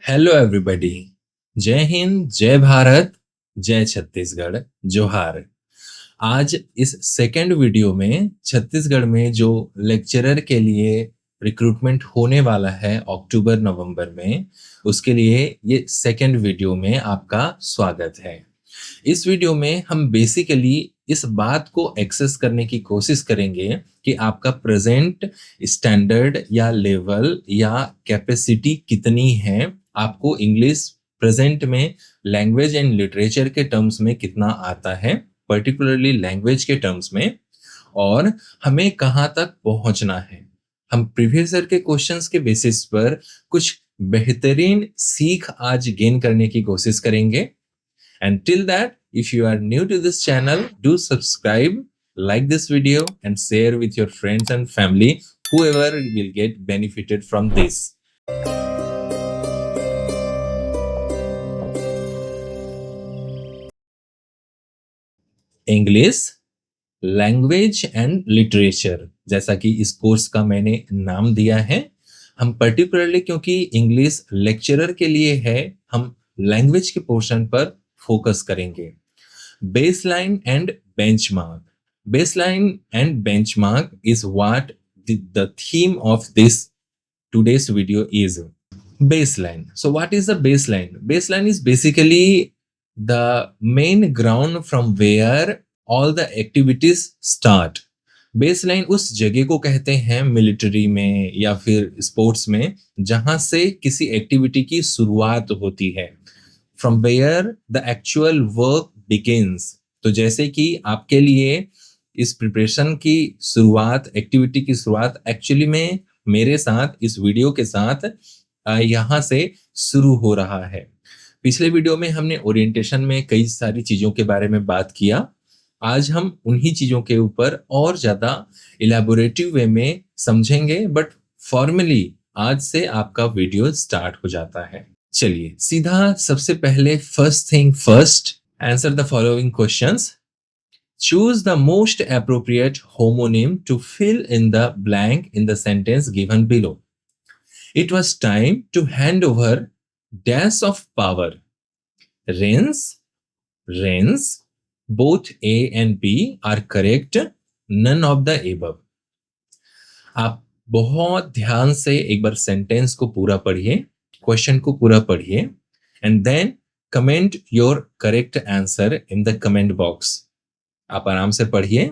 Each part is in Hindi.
Hello everybody. जय हिंद, जय भारत, जय छत्तीसगढ़, जोहार। आज इस सेकंड वीडियो में छत्तीसगढ़ में जो लेक्चरर के लिए रिक्रूटमेंट होने वाला है अक्टूबर नवंबर में, उसके लिए ये सेकंड वीडियो में आपका स्वागत है। इस वीडियो में हम बेसिकली इस बात को एक्सेस करने की कोशिश करेंगे कि आपका प्रेजेंट स्टैंडर्ड या लेवल या कैपेसिटी कितनी है, आपको इंग्लिश प्रेजेंट में लैंग्वेज एंड लिटरेचर के टर्म्स में कितना आता है, पर्टिकुलरली लैंग्वेज के टर्म्स में, और हमें कहाँ तक पहुंचना है। हम प्रीवियस ईयर के क्वेश्चंस के बेसिस पर कुछ बेहतरीन सीख आज गेन करने की कोशिश करेंगे। And till that, if you are new to this channel, do subscribe, like this video, and share with your friends and family, whoever will get benefited from this. English language and literature, जैसा कि इस कोर्स का मैंने नाम दिया है। हम पर्टिकुलरली क्योंकि इंग्लिश लेक्चरर के लिए है, हम लैंग्वेज के पोर्शन पर फोकस करेंगे। Baseline and benchmark. Baseline and benchmark is what the theme of this today's video is. Baseline. So what is the baseline? Baseline is basically the main ground from where all the activities start. Baseline उस जगह को कहते हैं मिलिट्री में या फिर स्पोर्ट्स में जहां से किसी एक्टिविटी की शुरुआत होती है, from where the actual work begins. तो जैसे कि आपके लिए इस प्रिपरेशन की शुरुआत, एक्टिविटी की शुरुआत एक्चुअली में मेरे साथ इस वीडियो के साथ यहाँ से शुरू हो रहा है। पिछले वीडियो में हमने ओरिएंटेशन में कई सारी चीजों के बारे में बात किया। आज हम उन्हीं चीजों के ऊपर और ज्यादा इलैबोरेटिव वे में समझेंगे, बट फॉर्मली आज से आपका वीडियो स्टार्ट हो जाता है। चलिए सीधा सबसे पहले first thing first, answer the following questions. Choose the most appropriate homonym to fill in the blank in the sentence given below. It was time to hand over dash of power. Reigns, reigns, both A and B are correct, none of the above. आप बहुत ध्यान से एक बार सेंटेंस को पूरा पढ़िए, क्वेश्चन को पूरा पढ़िए, and then comment your correct answer in the comment box. आप आराम से पढ़िए,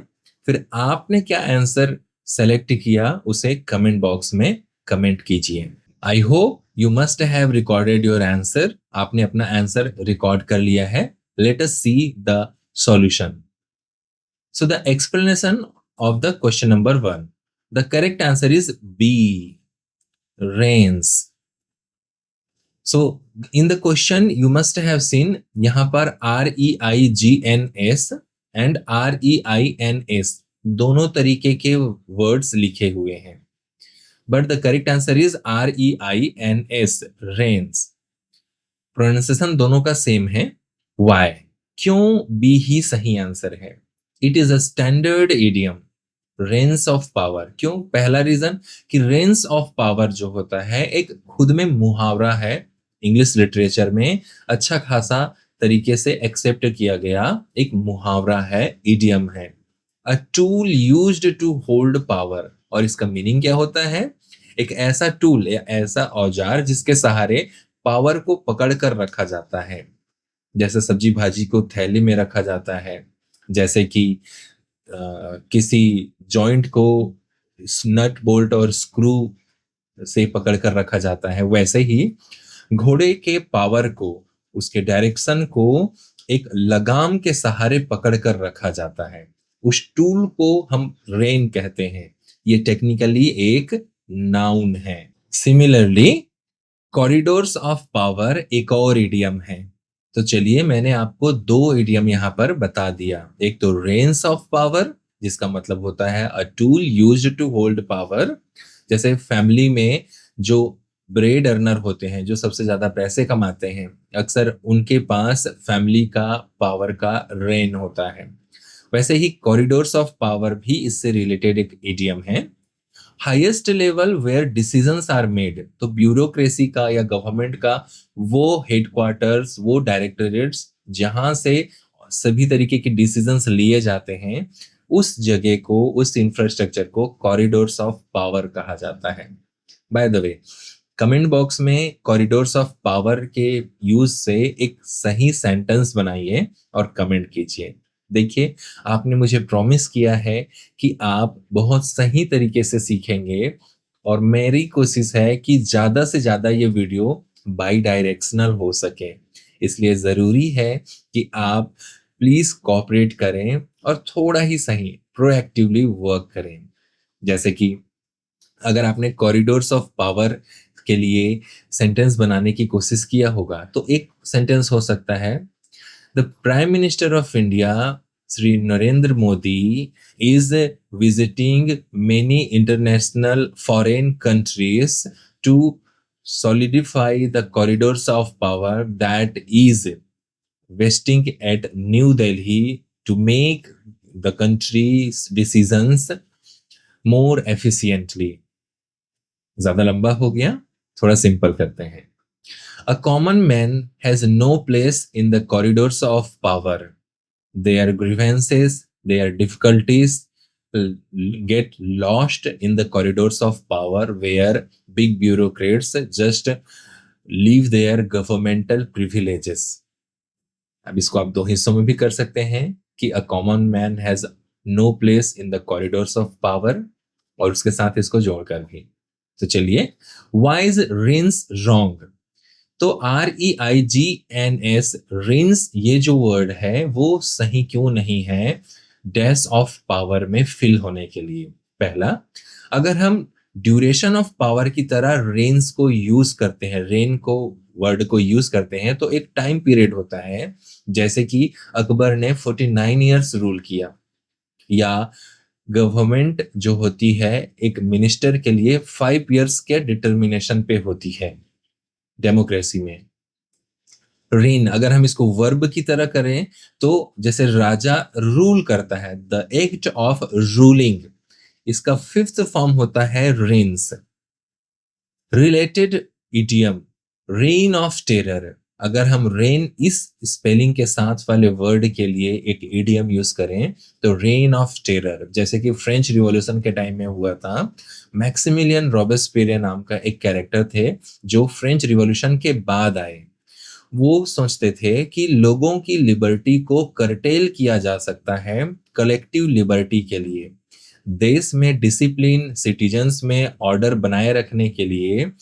फिर आपने क्या आंसर सेलेक्ट किया उसे कमेंट बॉक्स में कमेंट कीजिए। I hope you must have recorded your answer. आपने अपना आंसर रिकॉर्ड कर लिया है। Let us see the solution. So the explanation of the question number 1, the correct answer is B, reins. So in the question you must have seen यहां पर REIGNS एंड REINS दोनों तरीके के वर्ड्स लिखे हुए हैं, but the correct answer is REINS, reins. Pronunciation दोनों का सेम है। वाई? क्यों बी ही सही आंसर है? It is a standard idiom, reins of power. क्यों? पहला रीजन कि रेन्स ऑफ पावर जो होता है एक खुद में मुहावरा है, इंग्लिश लिटरेचर में अच्छा खासा तरीके से एक्सेप्ट किया गया एक मुहावरा है, इडियम है। A tool used to hold power. और इसका मीनिंग क्या होता है? एक ऐसा टूल या ऐसा औजार जिसके सहारे पावर को पकड़ कर रखा जाता है। जैसे सब्जी भाजी को थैली में रखा जाता है, जैसे कि किसी जॉइंट को नट बोल्ट और स्क्रू से पकड़ कर रखा जाता है, वैसे ही घोड़े के पावर को, उसके डायरेक्शन को एक लगाम के सहारे पकड़ कर रखा जाता है। उस टूल को हम रेन कहते हैं। ये टेक्निकली एक नाउन है। सिमिलरली कॉरिडोर्स ऑफ पावर एक और इडियम है। तो चलिए मैंने आपको दो इडियम यहाँ पर बता दिया। एक तो रेन्स ऑफ पावर, जिसका मतलब होता है a tool used to hold power. जैसे फैमिली में जो ब्रेड अर्नर होते हैं, जो सबसे ज्यादा पैसे कमाते हैं, अक्सर उनके पास फैमिली का पावर का रेन होता है। वैसे ही कॉरिडोर्स ऑफ पावर भी इससे रिलेटेड एक इडियम है। Highest level where decisions are made, तो ब्यूरोक्रेसी का या गवर्नमेंट का वो हेडक्वार्टर्स, वो डायरेक्टरेट्स जहां से सभी तरीके के डिसीजंस लिए जाते हैं, उस जगह को, उस इंफ्रास्ट्रक्चर को कॉरिडोर्स ऑफ पावर कहा जाता है। By the way, comment box में कॉरिडोर्स ऑफ पावर के यूज से एक सही सेंटेंस बनाइए और कमेंट कीजिए। देखिए, आपने मुझे प्रॉमिस किया है कि आप बहुत सही तरीके से सीखेंगे, और मेरी कोशिश है कि ज़्यादा से ज़्यादा ये वीडियो बाई डायरेक्शनल हो सके। इसलिए ज़रूरी है कि आप प्लीज़ कोऑपरेट करें और थोड़ा ही सही प्रोएक्टिवली वर्क करें। जैसे कि अगर आपने कॉरिडोर्स ऑफ पावर के लिए सेंटेंस बनाने की कोशिश किया होगा, तो एक सेंटेंस हो सकता है, the prime minister of India Shri Narendra Modi is visiting many international foreign countries to solidify the corridors of power that is vesting at New Delhi to make the country's decisions more efficiently. ज्यादा लंबा हो गया, थोड़ा सिंपल करते हैं। A common man has no place in the corridors of power. Their grievances, their difficulties get lost in the corridors of power where big bureaucrats just leave their governmental privileges. अब इसको आप दो हिस्सों में भी कर सकते हैं कि a common man has no place in the corridors of power, और उसके साथ इसको जोड़कर भी। तो चलिए, why is rinse wrong? तो REIGNS, रिंस, ये जो वर्ड है वो सही क्यों नहीं है डैश ऑफ पावर में फिल होने के लिए? पहला, अगर हम ड्यूरेशन ऑफ पावर की तरह रेंस को यूज करते हैं, रेन को वर्ड को यूज करते हैं, तो एक टाइम पीरियड होता है, जैसे कि अकबर ने 49 ईयर्स रूल किया, या गवर्नमेंट जो होती है एक मिनिस्टर के लिए 5 इयर्स के डिटर्मिनेशन पे होती है डेमोक्रेसी में। रेन अगर हम इसको वर्ब की तरह करें, तो जैसे राजा रूल करता है, द एक्ट ऑफ रूलिंग, इसका फिफ्थ फॉर्म होता है reigns. Related idiom, reign of terror, अगर हम रेन इस स्पेलिंग के साथ वाले वर्ड के लिए एक इडियम यूज करें, तो रेन ऑफ टेरर, जैसे कि फ्रेंच रिवॉल्यूशन के टाइम में हुआ था। मैक्सिमिलियन रॉबेस्पियर नाम का एक कैरेक्टर थे जो फ्रेंच रिवॉल्यूशन के बाद आए। वो सोचते थे कि लोगों की लिबर्टी को करटेल किया जा सकता है कलेक्टिव लिबर्टी के लिए। देश में डिसिप्लिन, सिटीजन्स में ऑर्डर बनाए रखने के लिए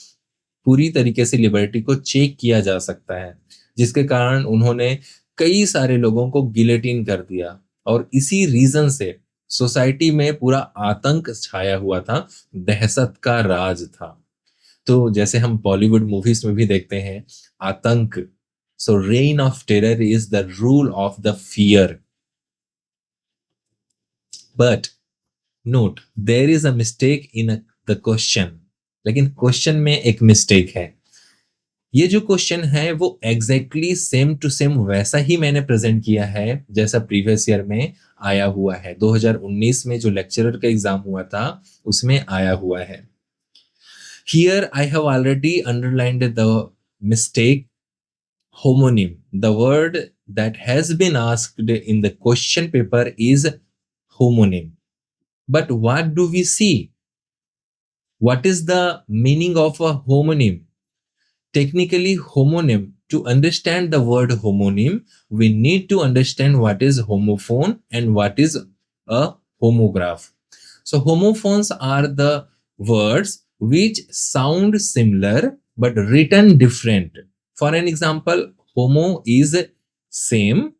पूरी तरीके से लिबर्टी को चेक किया जा सकता है, जिसके कारण उन्होंने कई सारे लोगों को गिलेटिन कर दिया, और इसी रीजन से सोसाइटी में पूरा आतंक छाया हुआ था, दहशत का राज था। तो जैसे हम बॉलीवुड मूवीज में भी देखते हैं, आतंक, so reign of terror is the rule of the fear. But note, there is a mistake in the question, लेकिन क्वेश्चन में एक मिस्टेक है। ये जो क्वेश्चन है वो एग्जैक्टली सेम टू सेम वैसा ही मैंने प्रेजेंट किया है जैसा प्रीवियस ईयर में आया हुआ है। 2019 में जो लेक्चरर का एग्जाम हुआ था उसमें आया हुआ है। Here I have already underlined the mistake, homonym. The word that has been asked in the question paper is homonym. But what do we see? What is the meaning of a homonym? Technically, homonym, to understand the word homonym, we need to understand what is homophone and what is a homograph. So, homophones are the words which sound similar but written different. For an example, homo is same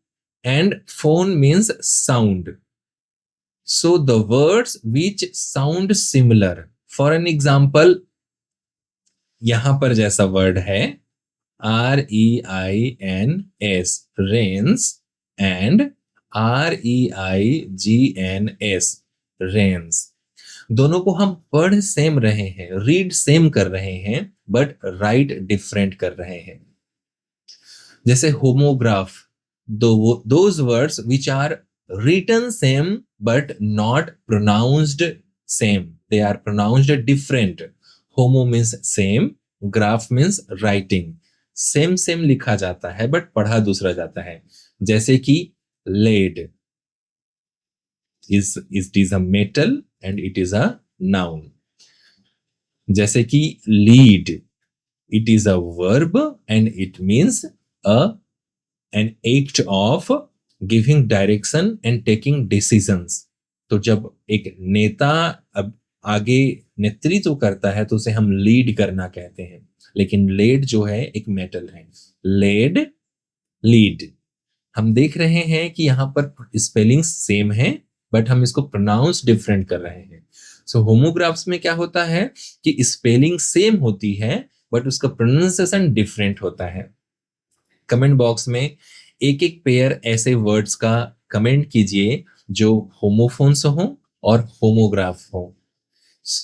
and phone means sound. So, the words which sound similar. For an example, यहां पर जैसा वर्ड है REINS, rains, and REIGNS, rains, दोनों को हम पढ़ सेम रहे हैं, रीड सेम कर रहे हैं, बट राइट डिफरेंट कर रहे हैं। जैसे homograph, those words which are written same but not pronounced same. They are pronounced different. Homo means same, graph means writing. Same same लिखा जाता है बट पढ़ा दूसरा जाता है. जैसे कि lead it is a metal and it is a noun. जैसे कि lead it is a verb and it means an act of giving direction and taking decisions. तो जब एक नेता अब आगे नेतृत्व करता है तो उसे हम लीड करना कहते हैं. लेकिन लेड जो है एक मेटल है. Lead, lead. हम देख रहे हैं कि यहाँ पर स्पेलिंग सेम है बट हम इसको प्रोनाउंस डिफरेंट कर रहे हैं. सो होमोग्राफ्स में क्या होता है कि स्पेलिंग सेम होती है बट उसका प्रोनाउंसिएशन डिफरेंट होता है. कमेंट बॉक्स में एक एक पेयर ऐसे वर्ड्स का कमेंट कीजिए जो होमोफोन्स हो और होमोग्राफ हो.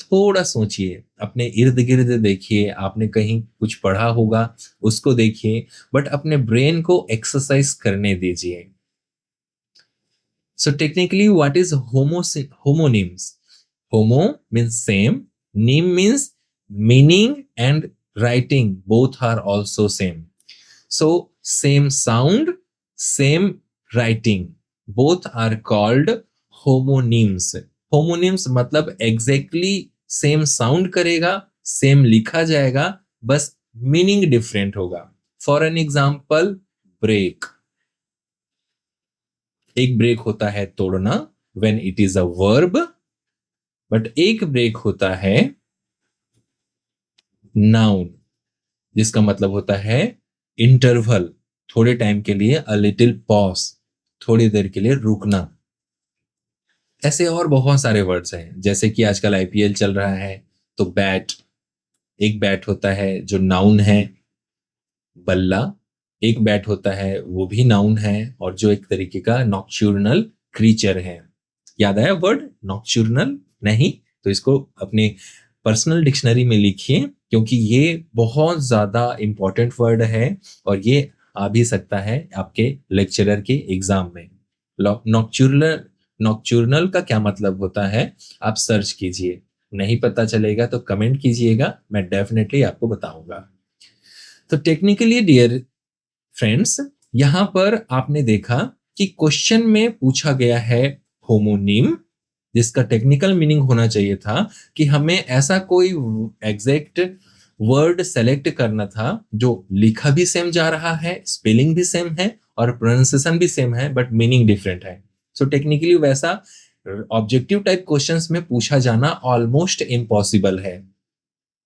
थोड़ा सोचिए, अपने इर्द गिर्द देखिए, आपने कहीं कुछ पढ़ा होगा उसको देखिए बट अपने ब्रेन को एक्सरसाइज करने दीजिए. So technically what is homonyms? Homo means same, nym means meaning and writing both are also same. So same sound, same writing, both are called homonyms. Homonyms मतलब exactly same sound करेगा, same लिखा जाएगा, बस meaning different होगा. For an example, break. एक break होता है तोड़ना when it is a verb, but एक break होता है noun जिसका मतलब होता है इंटरवल, थोड़े टाइम के लिए, अ लिटिल पॉज, थोड़ी देर के लिए रुकना. ऐसे और बहुत सारे वर्ड्स हैं. जैसे कि आजकल आईपीएल चल रहा है तो बैट, एक बैट होता है जो नाउन है. बल्ला एक बैट होता है वो भी नाउन है और जो एक तरीके का नॉक्चुरनल क्रीचर है. याद आया वर्ड नॉक्चुरनल? नहीं तो इसको अपने पर्सनल डिक्शनरी में लिखिए क्योंकि ये बहुत ज्यादा इंपॉर्टेंट वर्ड है और ये आ भी सकता है आपके लेक्चरर के एग्जाम में. नॉक्चुरनल का क्या मतलब होता है आप सर्च कीजिए. नहीं पता चलेगा तो कमेंट कीजिएगा, मैं डेफिनेटली आपको बताऊंगा. तो टेक्निकली डियर फ्रेंड्स, यहां पर आपने देखा कि क्वेश्चन में पूछा गया है होमोनिम, जिसका टेक्निकल मीनिंग होना चाहिए था कि हमें ऐसा कोई एग्जैक्ट वर्ड सेलेक्ट करना था जो लिखा भी सेम जा रहा है, स्पेलिंग भी सेम है और प्रोनाउंसिएशन भी सेम है बट मीनिंग डिफरेंट है. सो टेक्निकली वैसा ऑब्जेक्टिव टाइप क्वेश्चंस में पूछा जाना ऑलमोस्ट इम्पॉसिबल है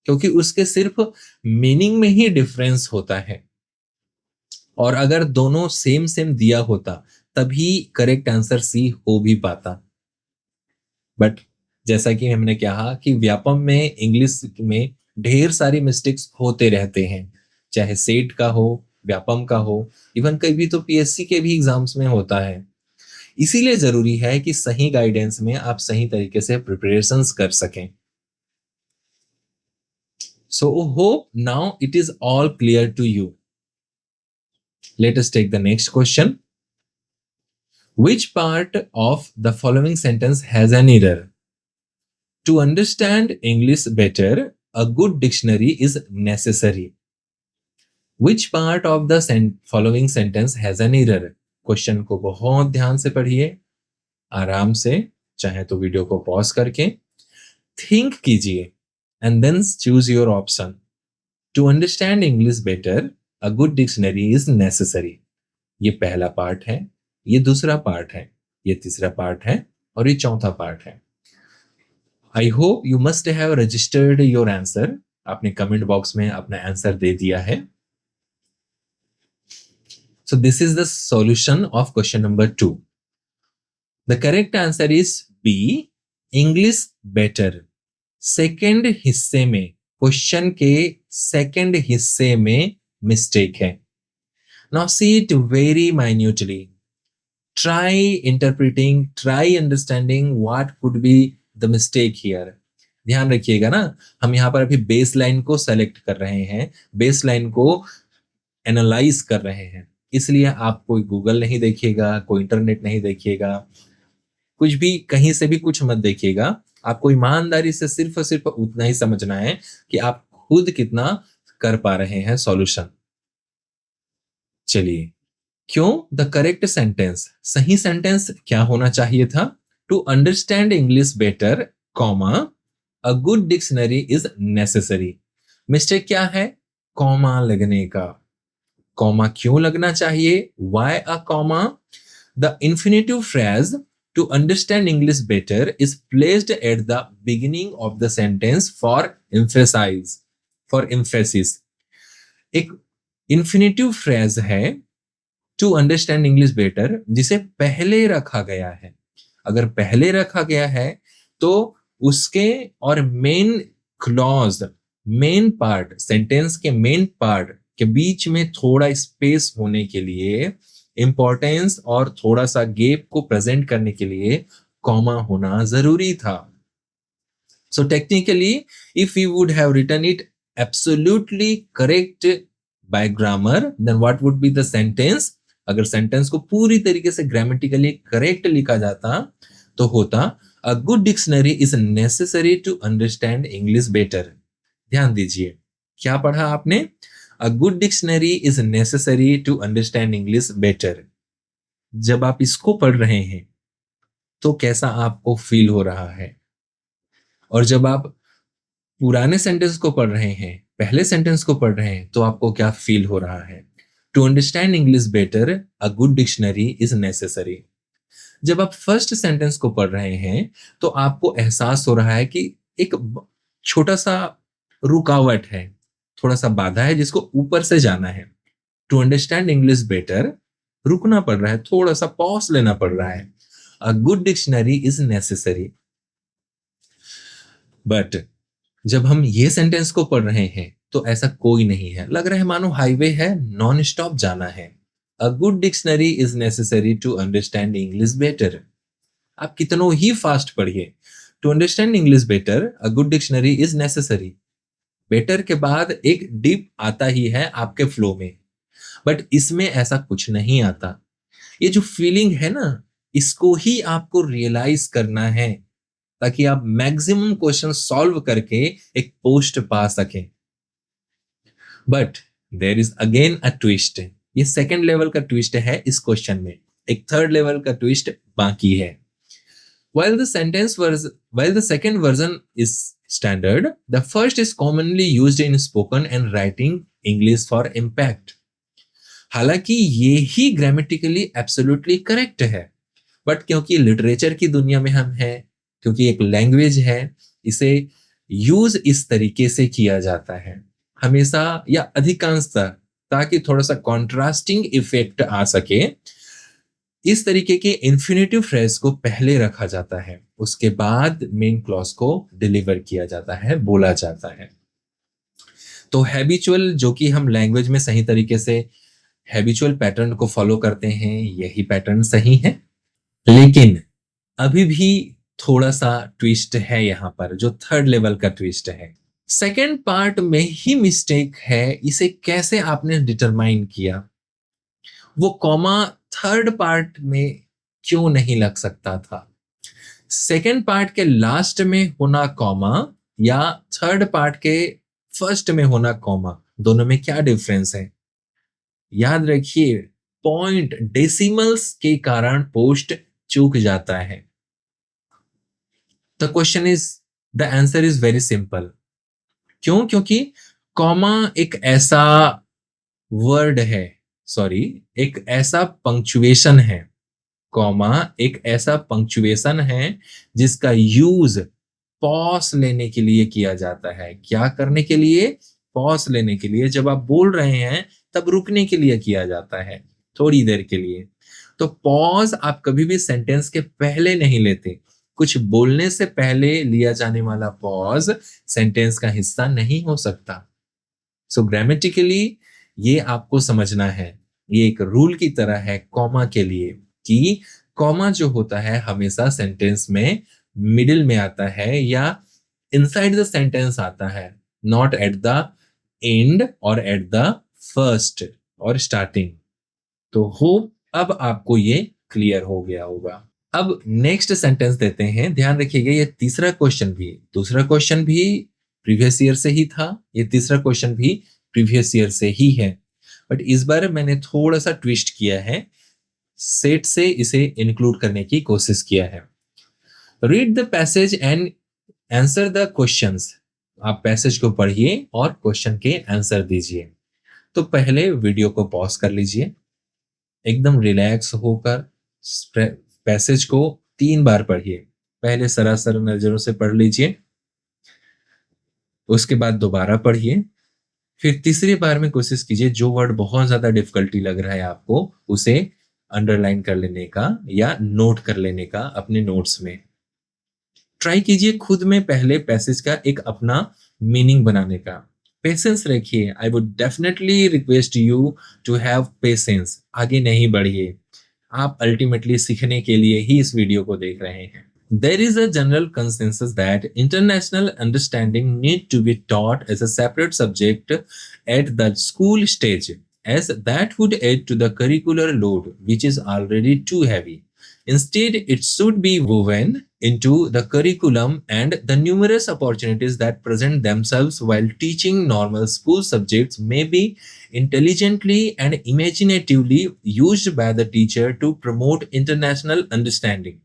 क्योंकि उसके सिर्फ मीनिंग में ही डिफरेंस होता है. और अगर दोनों सेम सेम दिया होता तभी करेक्ट आंसर सी हो भी पाता. बट जैसा कि हमने कहा कि व्यापम में इंग्लिश में ढेर सारी मिस्टेक्स होते रहते हैं, चाहे सेट का हो, व्यापम का हो, इवन कभी तो पीएससी के भी एग्जाम्स में होता है. इसीलिए जरूरी है कि सही गाइडेंस में आप सही तरीके से प्रिपरेशंस कर सकें. So hope now it is all clear to you. Let us take the next question. Which part of the following sentence has an error? To understand English better, a good dictionary is necessary. Which part of the following sentence has an error? Question को बहुत ध्यान से पढ़िए, आराम से, चाहे तो वीडियो को पॉज करके थिंक कीजिए and then choose your option. To understand English better, a good dictionary is necessary. ये पहला पार्ट है, ये दूसरा पार्ट है, ये तीसरा पार्ट है और ये चौथा पार्ट है. I hope you must have registered your answer. आपने कमेंट बॉक्स में अपना आंसर दे दिया है. So this is the solution of question number 2. The correct answer is B, English better. Second हिस्से में, क्वेश्चन के सेकेंड हिस्से में मिस्टेक है. Now see it very minutely. Try interpreting, try understanding what could be the mistake here. ध्यान रखिएगा ना, हम यहाँ पर अभी बेस लाइन को सेलेक्ट कर रहे हैं, बेस लाइन को एनालाइज कर रहे हैं. इसलिए आप कोई गूगल नहीं देखिएगा, कोई इंटरनेट नहीं देखिएगा, कुछ भी कहीं से भी कुछ मत देखिएगा. आपको ईमानदारी से सिर्फ और सिर्फ उतना ही समझना है कि आप खुद कितना कर पा रहे हैं सॉल्यूशन। चलिए, क्यों द करेक्ट सेंटेंस, सही सेंटेंस क्या होना चाहिए था? To understand English better, comma a good dictionary is necessary. Mistake क्या है? कॉमा लगने का। कॉमा क्यों लगना चाहिए? Why a comma? The infinitive phrase to understand English better is placed at the beginning of the sentence for emphasis. एक इंफिनिटिव फ्रेज है टू अंडरस्टैंड इंग्लिश बेटर जिसे पहले रखा गया है। अगर पहले रखा गया है तो उसके और main clause, main part, sentence के मेन पार्ट के बीच में थोड़ा स्पेस होने के लिए, इंपॉर्टेंस और थोड़ा सा गैप को प्रेजेंट करने के लिए कॉमा होना जरूरी था। So technically, if we would have written it absolutely correct by grammar, then what would be the sentence? अगर सेंटेंस को पूरी तरीके से ग्रामेटिकली करेक्ट लिखा जाता तो होता a good dictionary is necessary to understand English better. ध्यान दीजिए, क्या पढ़ा आपने? A good dictionary is necessary to understand English better. जब आप इसको पढ़ रहे हैं तो कैसा आपको फील हो रहा है? और जब आप पुराने सेंटेंस को पढ़ रहे हैं, पहले सेंटेंस को पढ़ रहे हैं, तो आपको क्या फील हो रहा है? To understand English better a good dictionary is necessary. जब आप फर्स्ट सेंटेंस को पढ़ रहे हैं तो आपको एहसास हो रहा है कि एक छोटा सा रुकावट है, थोड़ा सा बाधा है जिसको ऊपर से जाना है। टू अंडरस्टैंड इंग्लिश बेटर, रुकना पड़ रहा है, थोड़ा सा पॉज लेना पड़ रहा है। A good dictionary is necessary. But जब हम ये सेंटेंस को पढ़ रहे हैं तो ऐसा कोई नहीं है, लग रहा है मानो हाईवे है, नॉन स्टॉप जाना है। A good dictionary is necessary to understand English better. आप कितनों ही फास्ट पढ़िए, to understand English better a good dictionary is necessary. Better के बाद एक डिप आता ही है आपके फ्लो में, बट इसमें ऐसा कुछ नहीं आता। ये जो फीलिंग है ना, इसको ही आपको रियलाइज करना है ताकि आप मैक्सिमम क्वेश्चन सॉल्व करके एक पोस्ट पा सकें। But there is again a twist. ये सेकंड लेवल का ट्विस्ट है इस क्वेश्चन में, एक थर्ड लेवल का ट्विस्ट बाकी है। While the second version is standard, the first is commonly used in spoken and writing English for impact. हालांकि ये ही ग्रामेटिकली एब्सोल्युटली करेक्ट है, बट क्योंकि लिटरेचर की दुनिया में हम हैं, क्योंकि एक लैंग्वेज है, इसे यूज इस तरीके से किया जाता है हमेशा या अधिकांशतः, ताकि थोड़ा सा कॉन्ट्रास्टिंग इफेक्ट आ सके। इस तरीके के इन्फिनेटिव फ्रेज को पहले रखा जाता है, उसके बाद मेन क्लॉज को डिलीवर किया जाता है, बोला जाता है। तो हैबिचुअल, जो कि हम लैंग्वेज में सही तरीके से हैबिचुअल पैटर्न को फॉलो करते हैं, यही पैटर्न सही है। लेकिन अभी भी थोड़ा सा ट्विस्ट है यहाँ पर, जो थर्ड लेवल का ट्विस्ट है। सेकेंड पार्ट में ही मिस्टेक है, इसे कैसे आपने डिटरमाइन किया? वो कॉमा थर्ड पार्ट में क्यों नहीं लग सकता था? सेकेंड पार्ट के लास्ट में होना कॉमा या थर्ड पार्ट के फर्स्ट में होना कॉमा, दोनों में क्या डिफरेंस है? याद रखिए, पॉइंट डेसिमल्स के कारण पोस्ट चूक जाता है। The question is, the answer is very simple. क्यों? क्योंकि कॉमा एक ऐसा वर्ड है, सॉरी, एक ऐसा पंक्चुएशन है, कॉमा एक ऐसा पंक्चुएशन है जिसका यूज पॉज लेने के लिए किया जाता है। क्या करने के लिए? पॉज लेने के लिए। जब आप बोल रहे हैं तब रुकने के लिए किया जाता है, थोड़ी देर के लिए। तो पॉज आप कभी भी सेंटेंस के पहले नहीं लेते। कुछ बोलने से पहले लिया जाने वाला पॉज सेंटेंस का हिस्सा नहीं हो सकता। सो ग्रामेटिकली ये आपको समझना है, ये एक रूल की तरह है कॉमा के लिए, कि कॉमा जो होता है हमेशा सेंटेंस में मिडिल में आता है या इनसाइड द सेंटेंस आता है, नॉट एट द एंड और एट द फर्स्ट और स्टार्टिंग। तो होप अब आपको ये क्लियर हो गया होगा। अब नेक्स्ट सेंटेंस देते हैं, ध्यान रखिएगा ये तीसरा क्वेश्चन भी, दूसरा क्वेश्चन भी प्रीवियस ईयर से ही था, ये तीसरा क्वेश्चन भी प्रीवियस ईयर से ही है, बट इस बार मैंने थोड़ा सा ट्विस्ट किया है, सेट से इसे इंक्लूड करने की कोशिश किया है। Read the passage and answer the questions. आप पैसेज को पढ़िए और क्वेश्चन के आंसर दीजिए। तो पहले वीडियो को पॉज कर लीजिए, एकदम रिलैक्स होकर पैसेज को 3 बार पढ़िए। पहले सरासर नजरों से पढ़ लीजिए, उसके बाद दोबारा पढ़िए, फिर तीसरी बार में कोशिश कीजिए जो वर्ड बहुत ज्यादा डिफिकल्टी लग रहा है आपको उसे अंडरलाइन कर लेने का या नोट कर लेने का अपने नोट्स में। ट्राई कीजिए खुद में पहले पैसेज का एक अपना मीनिंग बनाने का। पेशेंस रखिए, I would definitely request you to have patience. आगे नहीं बढ़िए, आप अल्टीमेटली सीखने के लिए ही इस वीडियो को देख रहे हैं। There is a general consensus that international understanding need to be taught as a separate subject at the school stage, as that would add to the curricular load, which is already too heavy. Instead, it should be woven into the curriculum, and the numerous opportunities that present themselves while teaching normal school subjects may be intelligently and imaginatively used by the teacher to promote international understanding.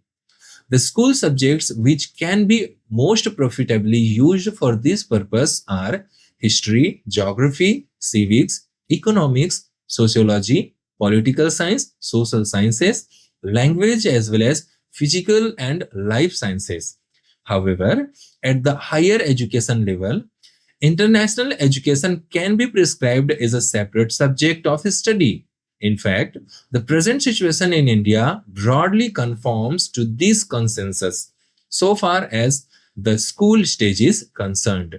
The school subjects which can be most profitably used for this purpose are history, geography, civics, economics, sociology, political science, social sciences, language, as well as physical and life sciences. However, at the higher education level, international education can be prescribed as a separate subject of study. In fact, the present situation in India broadly conforms to this consensus so far as the school stage is concerned.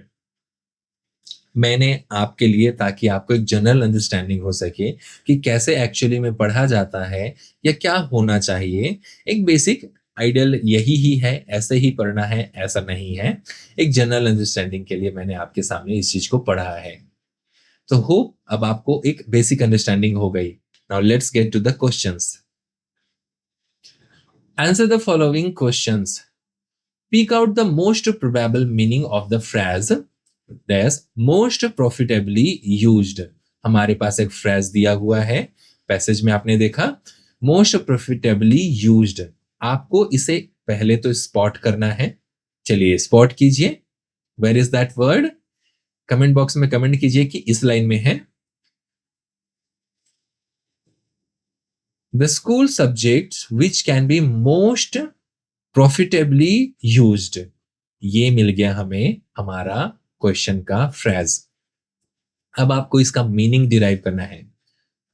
मैंने आपके लिए, ताकि आपको एक जनरल अंडरस्टैंडिंग हो सके कि कैसे एक्चुअली में पढ़ा जाता है या क्या होना चाहिए, एक बेसिक आइडियल यही ही है, ऐसे ही पढ़ना है ऐसा नहीं है, एक जनरल अंडरस्टैंडिंग के लिए मैंने आपके सामने इस चीज को पढ़ा है। तो होप अब आपको एक बेसिक अंडरस्टैंडिंग हो गई। Now let's get to the questions. Answer the following questions. Pick out the most probable meaning of the phrase as most profitably used। हमारे पास एक फ्रेज दिया हुआ है, पैसेज में आपने देखा most profitably used। आपको इसे पहले तो स्पॉट करना है। चलिए स्पॉट कीजिए। Where is that word? Comment box में कमेंट कीजिए कि इस लाइन में है। The school subjects which can be most profitably used. ये मिल गया हमें हमारा क्वेश्चन का फ्रेज। अब आपको इसका मीनिंग डिराइव करना है।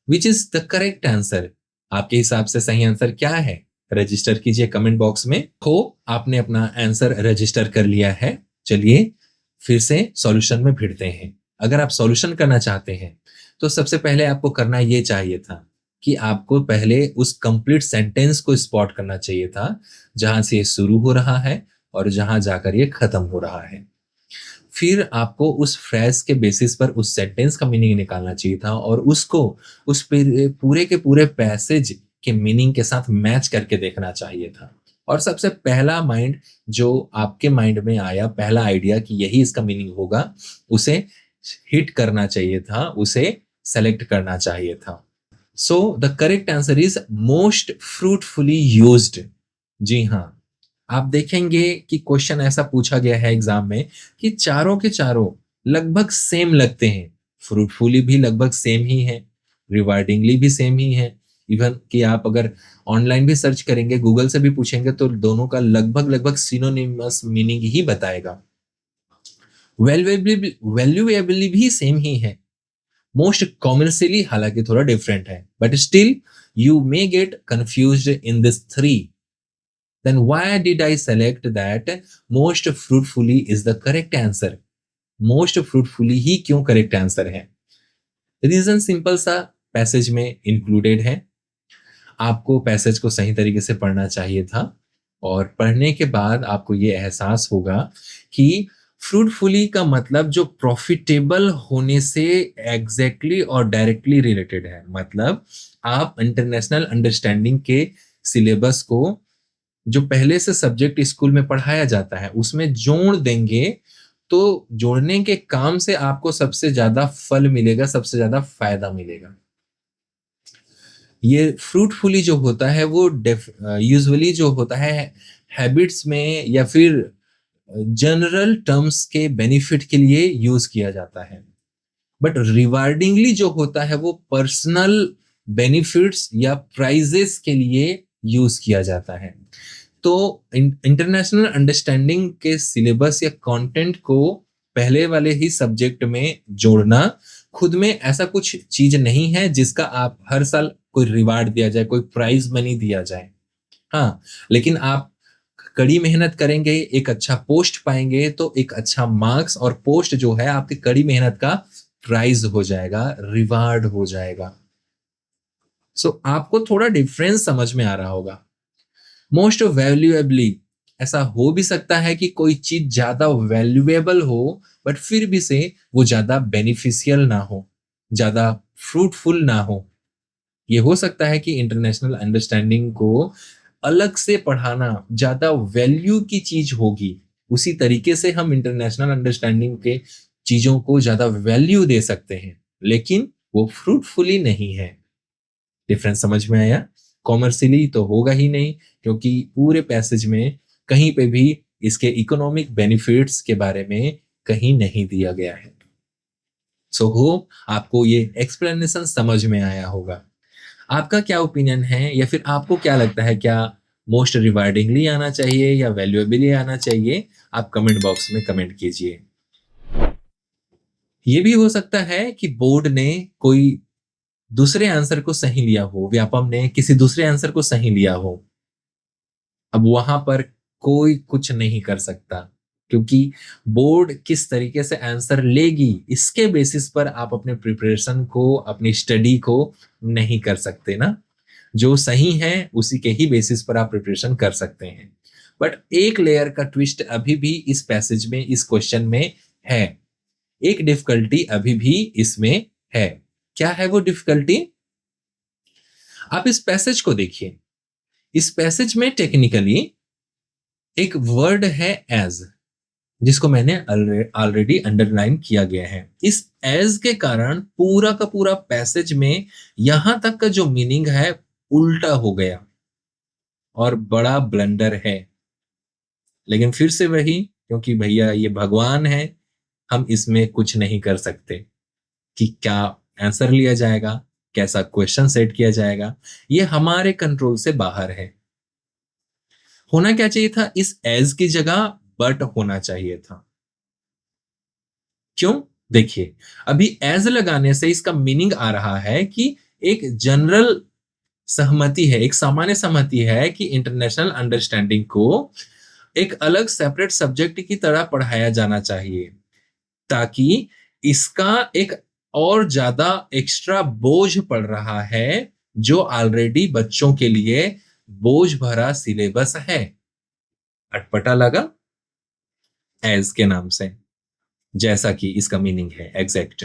Which is the correct answer? आपके हिसाब से सही आंसर क्या है? रजिस्टर कीजिए कमेंट बॉक्स में। हो आपने अपना आंसर रजिस्टर कर लिया है। चलिए फिर से सॉल्यूशन में भिड़ते हैं। अगर आप सॉल्यूशन करना चाहते हैं तो सबसे पहले आपको करना ये चाहिए था कि आपको पहले उस कंप्लीट सेंटेंस को स्पॉट करना चाहिए था, जहां से ये शुरू हो रहा है और जहां जाकर ये खत्म हो रहा है। फिर आपको उस फ्रेज के बेसिस पर उस सेंटेंस का मीनिंग निकालना चाहिए था और उसको उस पूरे के पूरे पैसेज के मीनिंग के साथ मैच करके देखना चाहिए था। और सबसे पहला माइंड जो आपके माइंड में आया, पहला आइडिया कि यही इसका मीनिंग होगा, उसे हिट करना चाहिए था, उसे सेलेक्ट करना चाहिए था। So the correct answer is most fruitfully used. जी हाँ, आप देखेंगे कि क्वेश्चन ऐसा पूछा गया है एग्जाम में कि चारों के चारों लगभग सेम लगते हैं। फ्रूटफुली भी लगभग सेम ही है, रिवार्डिंगली भी सेम ही है। इवन कि आप अगर ऑनलाइन भी सर्च करेंगे, गूगल से भी पूछेंगे तो दोनों का लगभग लगभग सिनोनिमस मीनिंग ही बताएगा। वैल्यूएबली भी सेम ही है। मोस्ट कॉमर्शियली हालांकि थोड़ा डिफरेंट है, but still you may gate confused in this three. Then why did I select that most fruitfully is the correct answer? Most fruitfully ही क्यों करेक्ट आंसर है? रीजन सिंपल सा पैसेज में इंक्लूडेड है। आपको पैसेज को सही तरीके से पढ़ना चाहिए था और पढ़ने के बाद आपको ये एहसास होगा कि फ्रूटफुली का मतलब जो प्रॉफिटेबल होने से एग्जैक्टली और डायरेक्टली रिलेटेड है। मतलब आप इंटरनेशनल अंडरस्टैंडिंग के सिलेबस को जो पहले से सब्जेक्ट स्कूल में पढ़ाया जाता है उसमें जोड़ देंगे, तो जोड़ने के काम से आपको सबसे ज़्यादा फल मिलेगा, सबसे ज़्यादा फ़ायदा मिलेगा। ये फ्रूटफुली जो होता है वो यूजुअली जो होता है हैबिट्स में या फिर जनरल टर्म्स के बेनिफिट के लिए यूज़ किया जाता है। बट रिवार्डिंगली जो होता है वो पर्सनल बेनिफिट्स या प्राइजेस के लिए यूज़ किया जाता है। तो इंटरनेशनल अंडरस्टैंडिंग के सिलेबस या कंटेंट को पहले वाले ही सब्जेक्ट में जोड़ना खुद में ऐसा कुछ चीज नहीं है जिसका आप हर साल कोई रिवार्ड दिया जाए, कोई प्राइज मनी दिया जाए। हाँ, लेकिन आप कड़ी मेहनत करेंगे, एक अच्छा पोस्ट पाएंगे, तो एक अच्छा मार्क्स और पोस्ट जो है आपकी कड़ी मेहनत का प्राइज हो जाएगा, रिवार्ड हो जाएगा। सो आपको थोड़ा डिफरेंस समझ में आ रहा होगा। मोस्ट वैल्यूएबली, ऐसा हो भी सकता है कि कोई चीज ज्यादा वैल्यूएबल हो बट फिर भी से वो ज्यादा बेनिफिशियल ना हो, ज्यादा फ्रूटफुल ना हो। ये हो सकता है कि इंटरनेशनल अंडरस्टैंडिंग को अलग से पढ़ाना ज्यादा वैल्यू की चीज होगी। उसी तरीके से हम इंटरनेशनल अंडरस्टैंडिंग के चीजों को ज्यादा वैल्यू दे सकते हैं, लेकिन वो फ्रूटफुली नहीं है। डिफरेंस समझ में आया? कॉमर्शियली तो होगा ही नहीं, क्योंकि पूरे पैसेज में कहीं पे भी इसके इकोनॉमिक बेनिफिट्स के बारे में कहीं नहीं दिया गया है। सो होप आपको ये एक्सप्लेनेशन समझ में आया होगा। आपका क्या ओपिनियन है, या फिर आपको क्या लगता है, क्या मोस्ट रिवार्डिंगली आना चाहिए या वैल्यूएबली आना चाहिए? आप कमेंट बॉक्स में कमेंट कीजिए। ये भी हो सकता है कि बोर्ड ने कोई दूसरे आंसर को सही लिया हो, व्यापम ने किसी दूसरे आंसर को सही लिया हो। अब वहां पर कोई कुछ नहीं कर सकता, क्योंकि बोर्ड किस तरीके से आंसर लेगी इसके बेसिस पर आप अपने प्रिपरेशन को, अपनी स्टडी को नहीं कर सकते ना। जो सही है उसी के ही बेसिस पर आप प्रिपरेशन कर सकते हैं। बट एक लेयर का ट्विस्ट अभी भी इस पैसेज में, इस क्वेश्चन में है। एक डिफिकल्टी अभी भी इसमें है। क्या है वो डिफिकल्टी? आप इस पैसेज को देखिए। इस पैसेज में टेक्निकली एक वर्ड है एज, जिसको मैंने ऑलरेडी अंडरलाइन किया गया है। इस एज के कारण पूरा का पूरा पैसेज में यहां तक का जो मीनिंग है उल्टा हो गया और बड़ा ब्लंडर है। लेकिन फिर से वही, क्योंकि भैया ये भगवान है, हम इसमें कुछ नहीं कर सकते कि क्या आंसर लिया जाएगा, कैसा क्वेश्चन सेट किया जाएगा, ये हमारे कंट्रोल से बाहर है। होना क्या चाहिए था? इस एज की जगह बट होना चाहिए था। क्यों? देखिए, अभी एज लगाने से इसका मीनिंग आ रहा है कि एक जनरल सहमति है, एक सामान्य सहमति है कि इंटरनेशनल अंडरस्टैंडिंग को एक अलग सेपरेट सब्जेक्ट की तरह पढ़ाया जाना चाहिए, ताकि इसका एक और ज्यादा एक्स्ट्रा बोझ पड़ रहा है, जो ऑलरेडी बच्चों के लिए बोझ भरा सिलेबस है। अटपटा लगा एज के नाम से, जैसा कि इसका मीनिंग है एग्जैक्ट।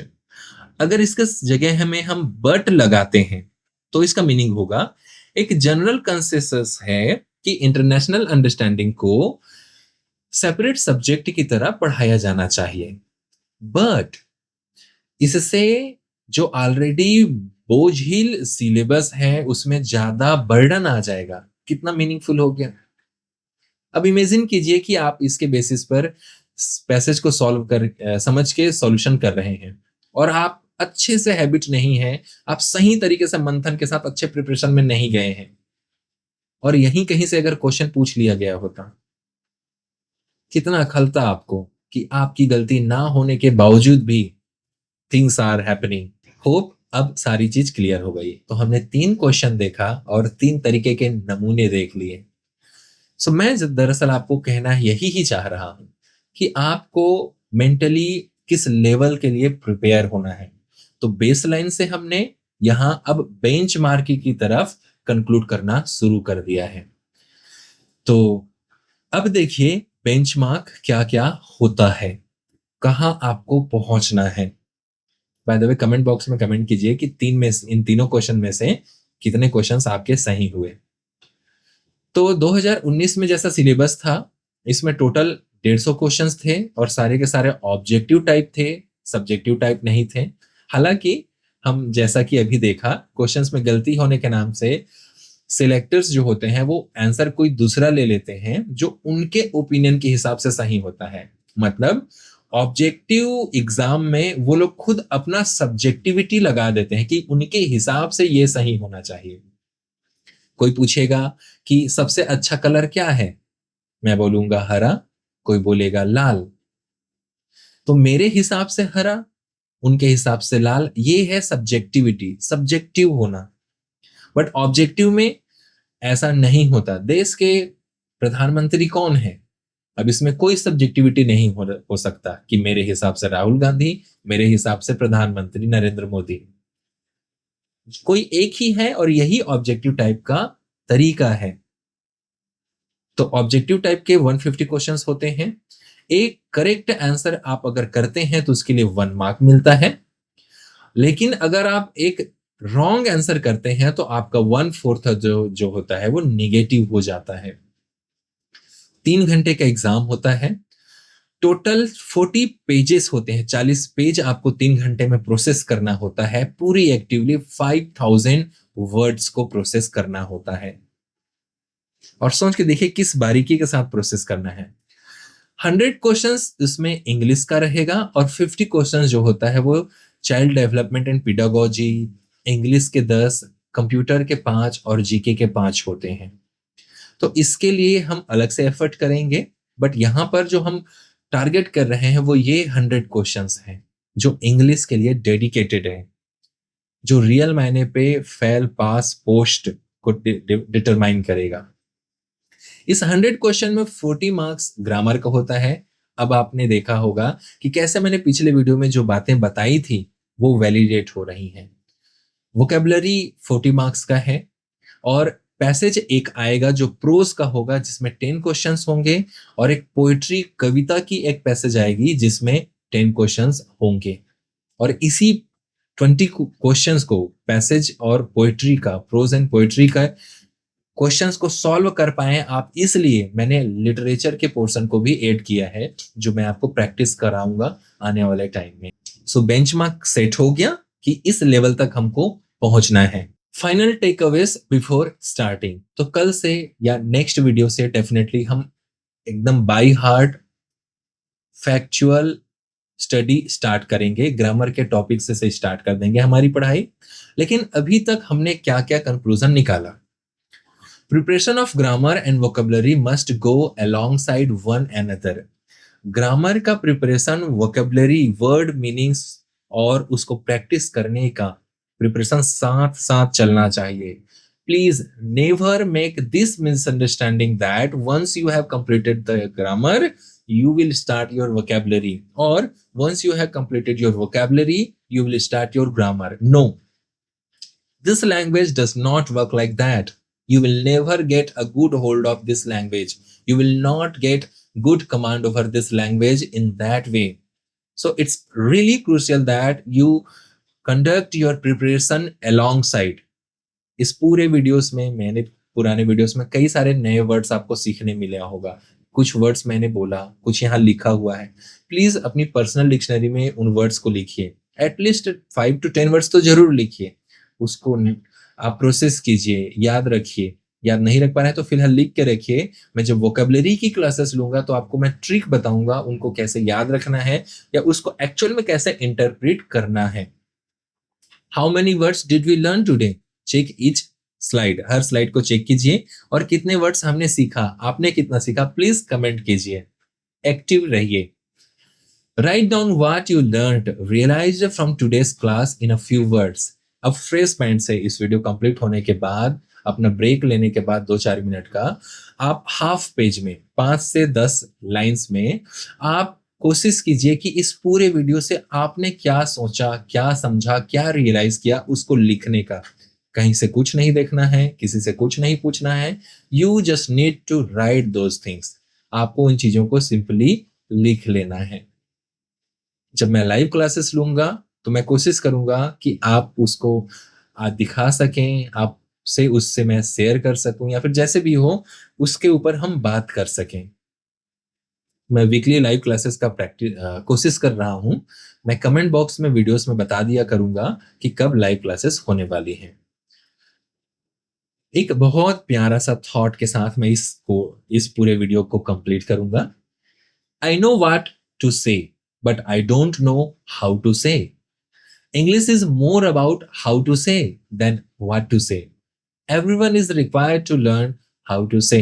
अगर इसके जगह में हम बट लगाते हैं तो इसका मीनिंग होगा एक जनरल कंसेंसस है कि इंटरनेशनल अंडरस्टैंडिंग को सेपरेट सब्जेक्ट की तरह पढ़ाया जाना चाहिए। बट इससे जो ऑलरेडी बोझिल सिलेबस है उसमें ज्यादा बर्डन आ जाएगा। कितना मीनिंगफुल हो गया? अब इमेजिन कीजिए कि आप इसके बेसिस पर पैसेज को सॉल्व कर समझ के सॉल्यूशन कर रहे हैं, और आप अच्छे से हैबिट नहीं है, आप सही तरीके से मंथन के साथ अच्छे प्रिपरेशन में नहीं गए हैं, और यहीं कहीं से अगर क्वेश्चन पूछ लिया गया होता, कितना खलता आपको कि आपकी गलती ना होने के बावजूद भी थिंग्स आर हैपनिंग। होप अब सारी चीज क्लियर हो गई। तो हमने 3 क्वेश्चन देखा और 3 तरीके के नमूने देख लिए। सो मैं दरअसल आपको कहना यही ही चाह रहा हूं कि आपको मेंटली किस लेवल के लिए प्रिपेयर होना है। तो बेसलाइन से हमने यहां अब बेंचमार्क की तरफ कंक्लूड करना शुरू कर दिया है। तो अब देखिए बेंचमार्क क्या क्या होता है, कहाँ आपको पहुंचना है। By the way comment box में कमेंट कीजिए कि इन तीनों क्वेश्चन में से कितने क्वेश्चंस आपके सही हुए। तो 2019 में जैसा सिलेबस था, इसमें टोटल 150 क्वेश्चंस थे और सारे के सारे ऑब्जेक्टिव टाइप थे, सब्जेक्टिव टाइप नहीं थे। हालाँकि हम जैसा कि अभी देखा, क्वेश्चंस में गलती होने के नाम से सिलेक्टर्स जो होते हैं वो आंसर कोई दूसरा ले लेते हैं जो उनके ओपिनियन के हिसाब से सही होता है। मतलब ऑब्जेक्टिव एग्जाम में वो लोग खुद अपना सब्जेक्टिविटी लगा देते हैं कि उनके हिसाब से ये सही होना चाहिए। कोई पूछेगा कि सबसे अच्छा कलर क्या है? मैं बोलूँगा हरा, कोई बोलेगा लाल। तो मेरे हिसाब से हरा, उनके हिसाब से लाल, ये है सब्जेक्टिविटी, सब्जेक्टिव होना। बट ऑब्जेक्टिव में ऐसा नहीं होता। देश के प्रधानमंत्री कौन है? अब इसमें कोई सब्जेक्टिविटी नहीं हो सकता कि मेरे हिसाब से राहुल गांधी, मेरे हिसाब से प्रधानमंत्री नरेंद्र मोदी। कोई एक ही है और यही ऑब्जेक्टिव टाइप का तरीका है। तो ऑब्जेक्टिव टाइप के 150 क्वेश्चंस होते हैं। एक करेक्ट आंसर आप अगर करते हैं तो उसके लिए 1 मार्क मिलता है। लेकिन अगर आप एक रॉन्ग आंसर करते हैं तो आपका 1/4 जो होता है वो निगेटिव हो जाता है। 3 घंटे का एग्जाम होता है। टोटल 40 पेजेस होते हैं। 40 पेज आपको 3 घंटे में प्रोसेस करना होता है। पूरी एक्टिवली 5000 वर्ड्स को प्रोसेस करना होता है। और सोच के देखिए किस बारीकी के साथ प्रोसेस करना है। 100 क्वेश्चंस इसमें इंग्लिश का रहेगा और 50 क्वेश्चंस जो होता है वो child development and pedagogy, English के 10, कंप्यूटर के 5 और जीके के 5 होते हैं। तो इसके लिए हम अलग से एफर्ट करेंगे, बट यहाँ पर जो हम टारगेट कर रहे हैं वो ये 100 क्वेश्चंस हैं जो इंग्लिश के लिए डेडिकेटेड है, जो रियल मायने पे फेल पास पोस्ट को डिटरमाइन करेगा। इस 100 क्वेश्चन में 40 मार्क्स ग्रामर का होता है। अब आपने देखा होगा कि कैसे मैंने पिछले वीडियो में जो बातें बताई थी वो वैलिडेट हो रही हैं। वोकेबलरी 40 मार्क्स का है और पैसेज एक आएगा जो प्रोज का होगा जिसमें 10 क्वेश्चंस होंगे और एक पोएट्री कविता की एक पैसेज आएगी जिसमें 10 क्वेश्चंस होंगे। और इसी 20 क्वेश्चंस को पैसेज और पोएट्री का, प्रोज एंड पोएट्री का क्वेश्चंस को सॉल्व कर पाए आप, इसलिए मैंने लिटरेचर के पोर्शन को भी ऐड किया है जो मैं आपको प्रैक्टिस कराऊंगा आने वाले टाइम में। सो बेंचमार्क सेट हो गया कि इस लेवल तक हमको पहुंचना है। Final takeaways before starting. तो कल से या नेक्स्ट वीडियो से डेफिनेटली हम एकदम by heart factual study start करेंगे। ग्रामर के टॉपिक से स्टार्ट कर देंगे हमारी पढ़ाई। लेकिन अभी तक हमने क्या क्या कंक्लूजन निकाला? Preparation of grammar and vocabulary must go alongside one another. Grammar का प्रिपरेशन, वोकेबलरी, वर्ड मीनिंग्स और उसको प्रैक्टिस करने का प्रिपरेशन साथ साथ चलना चाहिए। Please never make this misunderstanding that once you have completed the grammar you will start your vocabulary, or once you have completed your vocabulary you will start your grammar. No, this language does not work like that. You will never get a good hold of this language. You will not get good command over this language in that way. So it's really crucial that you conduct your preparation alongside. इस पूरे वीडियोस में मैंने पुराने वीडियोस में कई सारे नए वर्ड्स आपको सीखने मिले होगा। कुछ वर्ड्स मैंने बोला, कुछ यहाँ लिखा हुआ है। प्लीज अपनी पर्सनल डिक्शनरी में उन वर्ड्स को लिखिए। एटलीस्ट 5 to 10 वर्ड्स तो जरूर लिखिए। उसको आप प्रोसेस कीजिए, याद रखिए। याद नहीं रख पा रहे हैं तो फिलहाल लिख के रखिए। मैं जब वोकेबलरी की क्लासेस लूंगा तो आपको मैं ट्रिक बताऊंगा उनको कैसे याद रखना है या उसको एक्चुअल में कैसे इंटरप्रेट करना है। How many words did we learn today? Check each slide. हर स्लाइड को चेक कीजिए और कितने वर्ड्स हमने सीखा, आपने कितना सीखा, प्लीज कमेंट कीजिए। एक्टिव रहिए। Write down what you learned, realised from today's class in a few words. अब फ्रेश माइंड से इस वीडियो कंप्लीट होने के बाद, अपना ब्रेक लेने के बाद 2-4 मिनट का, आप हाफ पेज में 5 से 10 लाइंस में आप कोशिश कीजिए कि इस पूरे वीडियो से आपने क्या सोचा, क्या समझा, क्या रियलाइज किया, उसको लिखने का। कहीं से कुछ नहीं देखना है, किसी से कुछ नहीं पूछना है। You just need to write those things. आपको उन चीजों को सिंपली लिख लेना है। जब मैं लाइव क्लासेस लूंगा तो मैं कोशिश करूंगा कि आप उसको दिखा सकें, आप से उससे मैं शेयर कर सकूँ या फिर जैसे भी हो, उसके ऊपर हम बात कर सकें। मैं वीकली लाइव क्लासेस का कोशिश कर रहा हूँ। मैं कमेंट बॉक्स में वीडियोज़ में बता दिया करूँगा कि कब लाइव क्लासेस होने वाली हैं। एक बहुत प्यारा-सा थॉट के साथ मैं इस पूरे वीडियो को कंप्लीट करूँगा। I know what to say, but I don't know how to say. English is more about how to say than what to say. Everyone is required to learn how to say.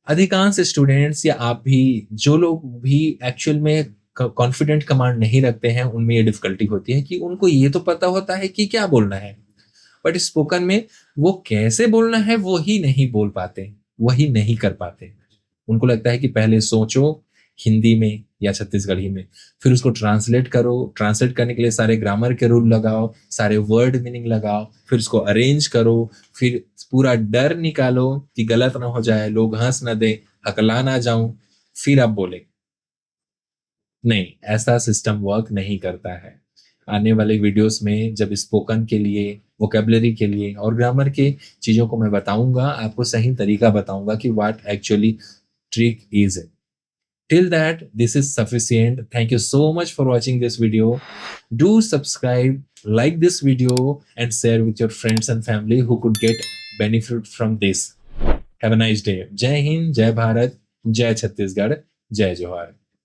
अधिकांश स्टूडेंट्स या आप भी, जो लोग भी एक्चुअल में कॉन्फिडेंट कमांड नहीं रखते हैं, उनमें ये डिफिकल्टी होती है कि उनको ये तो पता होता है कि क्या बोलना है, बट स्पोकन में वो कैसे बोलना है वो ही नहीं बोल पाते, वही नहीं कर पाते। उनको लगता है कि पहले सोचो हिंदी में या छत्तीसगढ़ी में, फिर उसको ट्रांसलेट करो, ट्रांसलेट करने के लिए सारे ग्रामर के रूल लगाओ, सारे वर्ड मीनिंग लगाओ, फिर उसको अरेंज करो, फिर पूरा डर निकालो कि गलत ना हो जाए, लोग हँस ना दें, हकला ना जाऊँ, फिर आप बोलें। नहीं, ऐसा सिस्टम वर्क नहीं करता है। आने वाले वीडियोज़ में जब स्पोकन के लिए, वोकैब्युलरी के लिए और ग्रामर के चीज़ों को मैं बताऊँगा, आपको सही तरीका बताऊँगा कि what actually trick is. Till that, this is sufficient. Thank you so much for watching this video. Do subscribe, like this video, and share with your friends and family who could get benefit from this. Have a nice day. Jai Hind, Jai Bharat, Jai Chhattisgarh, Jai Johar.